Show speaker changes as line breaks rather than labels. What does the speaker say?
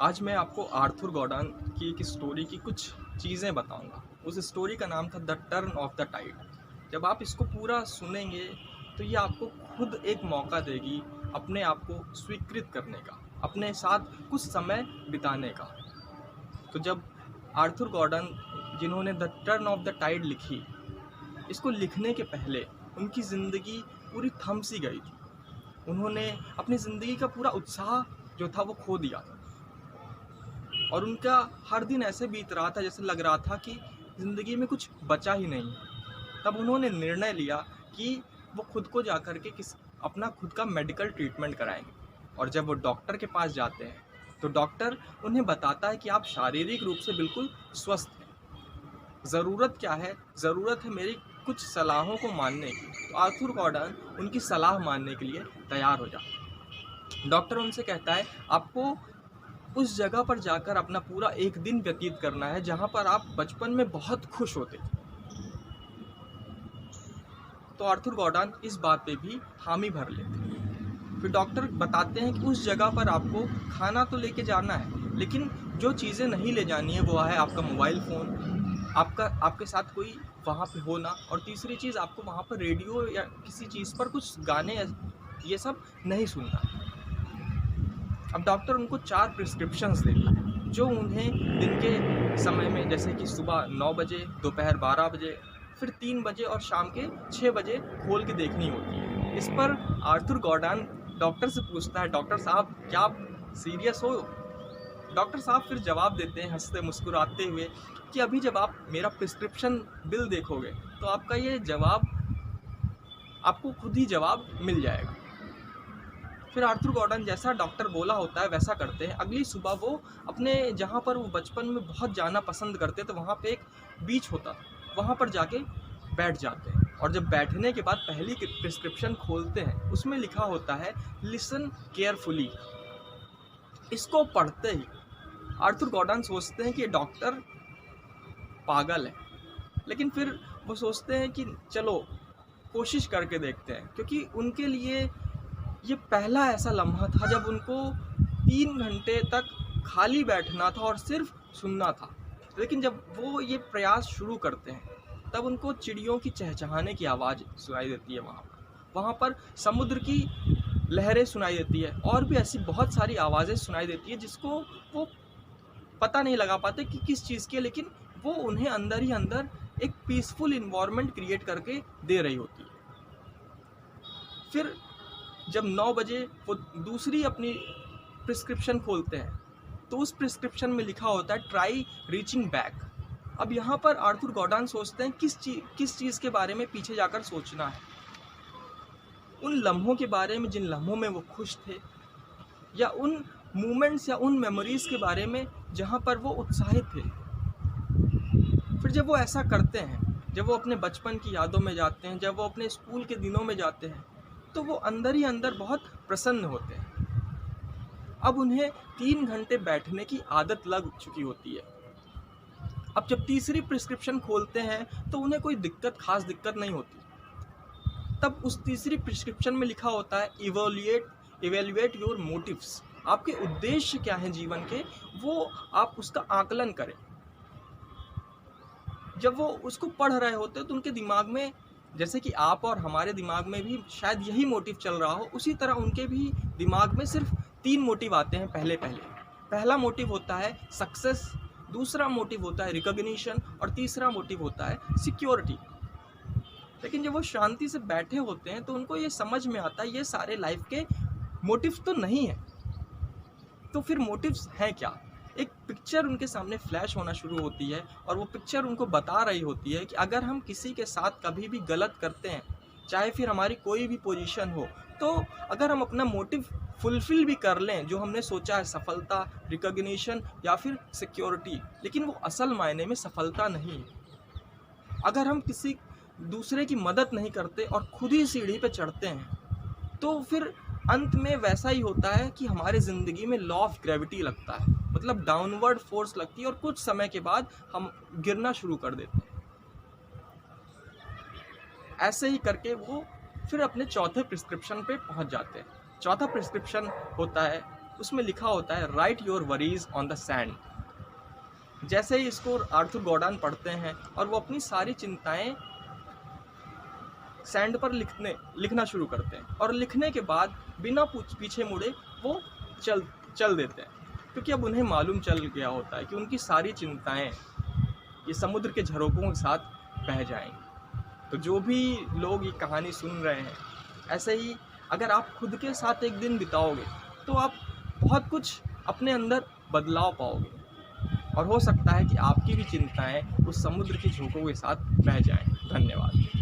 आज मैं आपको आर्थर गॉर्डन की एक स्टोरी की कुछ चीज़ें बताऊंगा। उस स्टोरी का नाम था the turn of the tide. जब आप इसको पूरा सुनेंगे तो ये आपको खुद एक मौका देगी अपने आप को स्वीकृत करने का, अपने साथ कुछ समय बिताने का। तो जब आर्थर गॉर्डन, जिन्होंने the turn of the tide लिखी, इसको लिखने के पहले उनकी ज़िंदगी पूरी थम सी गई थी। उन्होंने अपनी ज़िंदगी का पूरा उत्साह जो था वो खो दिया था, और उनका हर दिन ऐसे बीत रहा था जैसे लग रहा था कि ज़िंदगी में कुछ बचा ही नहीं। तब उन्होंने निर्णय लिया कि वो खुद को जा कर के अपना खुद का मेडिकल ट्रीटमेंट कराएंगे। और जब वो डॉक्टर के पास जाते हैं तो डॉक्टर उन्हें बताता है कि आप शारीरिक रूप से बिल्कुल स्वस्थ हैं। ज़रूरत क्या है? ज़रूरत है मेरी कुछ सलाहों को मानने की। तो आर्थर गॉर्डन उनकी सलाह मानने के लिए तैयार हो जाता। डॉक्टर उनसे कहता है आपको उस जगह पर जाकर अपना पूरा एक दिन व्यतीत करना है जहाँ पर आप बचपन में बहुत खुश होते थे। तो आर्थर गॉर्डन इस बात पे भी हामी भर लेते हैं। फिर डॉक्टर बताते हैं कि उस जगह पर आपको खाना तो लेके जाना है, लेकिन जो चीज़ें नहीं ले जानी है वो है आपका मोबाइल फ़ोन, आपके साथ कोई वहाँ पे होना, और तीसरी चीज़ आपको वहाँ पर रेडियो या किसी चीज़ पर कुछ गाने ये सब नहीं सुनना। अब डॉक्टर उनको 4 प्रिस्क्रिप्शंस देते हैं जो उन्हें दिन के समय में, जैसे कि सुबह 9 बजे, दोपहर 12 बजे, फिर 3 बजे और शाम के 6 बजे खोल के देखनी होती है। इस पर आर्थर गॉर्डन डॉक्टर से पूछता है, डॉक्टर साहब क्या आप सीरियस हो? डॉक्टर साहब फिर जवाब देते हैं हंसते मुस्कुराते हुए कि अभी जब आप मेरा प्रिस्क्रिप्शन बिल देखोगे तो आपका ये जवाब, आपको खुद ही जवाब मिल जाएगा। फिर आर्थर गॉर्डन जैसा डॉक्टर बोला होता है वैसा करते हैं। अगली सुबह वो अपने, जहाँ पर वो बचपन में बहुत जाना पसंद करते थे, वहाँ पे एक बीच होता था, वहाँ पर जाके बैठ जाते हैं। और जब बैठने के बाद पहली प्रिस्क्रिप्शन खोलते हैं, उसमें लिखा होता है लिसन केयरफुली। इसको पढ़ते ही आर्थर गॉर्डन सोचते हैं कि ये डॉक्टर पागल है, लेकिन फिर वो सोचते हैं कि चलो कोशिश करके देखते हैं, क्योंकि उनके लिए ये पहला ऐसा लम्हा था जब उनको 3 घंटे तक खाली बैठना था और सिर्फ सुनना था। लेकिन जब वो ये प्रयास शुरू करते हैं तब उनको चिड़ियों की चहचहाने की आवाज़ सुनाई देती है। वहाँ पर समुद्र की लहरें सुनाई देती है, और भी ऐसी बहुत सारी आवाज़ें सुनाई देती है जिसको वो पता नहीं लगा पाते कि किस चीज़ की है, लेकिन वो उन्हें अंदर ही अंदर एक पीसफुल इन्वायरमेंट क्रिएट करके दे रही होती है। फिर जब 9 बजे वो दूसरी अपनी प्रिस्क्रिप्शन खोलते हैं तो उस प्रिस्क्रिप्शन में लिखा होता है ट्राई रीचिंग बैक। अब यहाँ पर आर्थर गॉर्डन सोचते हैं किस चीज़ के बारे में पीछे जाकर सोचना है। उन लम्हों के बारे में जिन लम्हों में वो खुश थे, या उन मोमेंट्स या उन मेमोरीज़ के बारे में जहाँ पर वो उत्साहित थे। फिर जब वो ऐसा करते हैं, जब वो अपने बचपन की यादों में जाते हैं, जब वो अपने स्कूल के दिनों में जाते हैं, तो वो अंदर ही अंदर बहुत प्रसन्न होते हैं। अब उन्हें 3 घंटे बैठने की आदत लग चुकी होती है। अब जब तीसरी प्रिस्क्रिप्शन खोलते हैं तो उन्हें कोई खास दिक्कत नहीं होती। तब उस तीसरी प्रिस्क्रिप्शन में लिखा होता है इवेल्युएट योर मोटिव्स। आपके उद्देश्य क्या हैं जीवन के, वो आप उसका आकलन करें। जब वो उसको पढ़ रहे होते हैं तो उनके दिमाग में, जैसे कि आप और हमारे दिमाग में भी शायद यही मोटिव चल रहा हो, उसी तरह उनके भी दिमाग में सिर्फ 3 मोटिव आते हैं। पहला मोटिव होता है सक्सेस, दूसरा मोटिव होता है रिकॉग्निशन, और तीसरा मोटिव होता है सिक्योरिटी। लेकिन जब वो शांति से बैठे होते हैं तो उनको ये समझ में आता है ये सारे लाइफ के मोटिव तो नहीं है। तो फिर मोटिव्स हैं क्या? एक पिक्चर उनके सामने फ्लैश होना शुरू होती है, और वो पिक्चर उनको बता रही होती है कि अगर हम किसी के साथ कभी भी गलत करते हैं, चाहे फिर हमारी कोई भी पोजीशन हो, तो अगर हम अपना मोटिव फुलफिल भी कर लें, जो हमने सोचा है सफलता, रिकॉग्निशन या फिर सिक्योरिटी, लेकिन वो असल मायने में सफलता नहीं है। अगर हम किसी दूसरे की मदद नहीं करते और खुद ही सीढ़ी पे चढ़ते हैं, तो फिर अंत में वैसा ही होता है कि हमारे ज़िंदगी में लॉ ऑफ ग्रेविटी लगता है, मतलब डाउनवर्ड फोर्स लगती है, और कुछ समय के बाद हम गिरना शुरू कर देते हैं। ऐसे ही करके वो फिर अपने चौथे प्रिस्क्रिप्शन पे पहुंच जाते हैं। चौथा प्रिस्क्रिप्शन होता है उसमें लिखा होता है right your worries on the sand. जैसे ही इसको आर्थर गॉर्डन पढ़ते हैं और वो अपनी सारी चिंताएं सैंड पर लिखना शुरू करते हैं, और लिखने के बाद बिना पीछे मुड़े वो चल देते हैं, क्योंकि अब उन्हें मालूम चल गया होता है कि उनकी सारी चिंताएं ये समुद्र के झरोकों के साथ बह जाएंगी। तो जो भी लोग ये कहानी सुन रहे हैं, ऐसे ही अगर आप खुद के साथ एक दिन बिताओगे तो आप बहुत कुछ अपने अंदर बदलाव पाओगे, और हो सकता है कि आपकी भी चिंताएं उस समुद्र के झोंकों के साथ बह जाएं। धन्यवाद।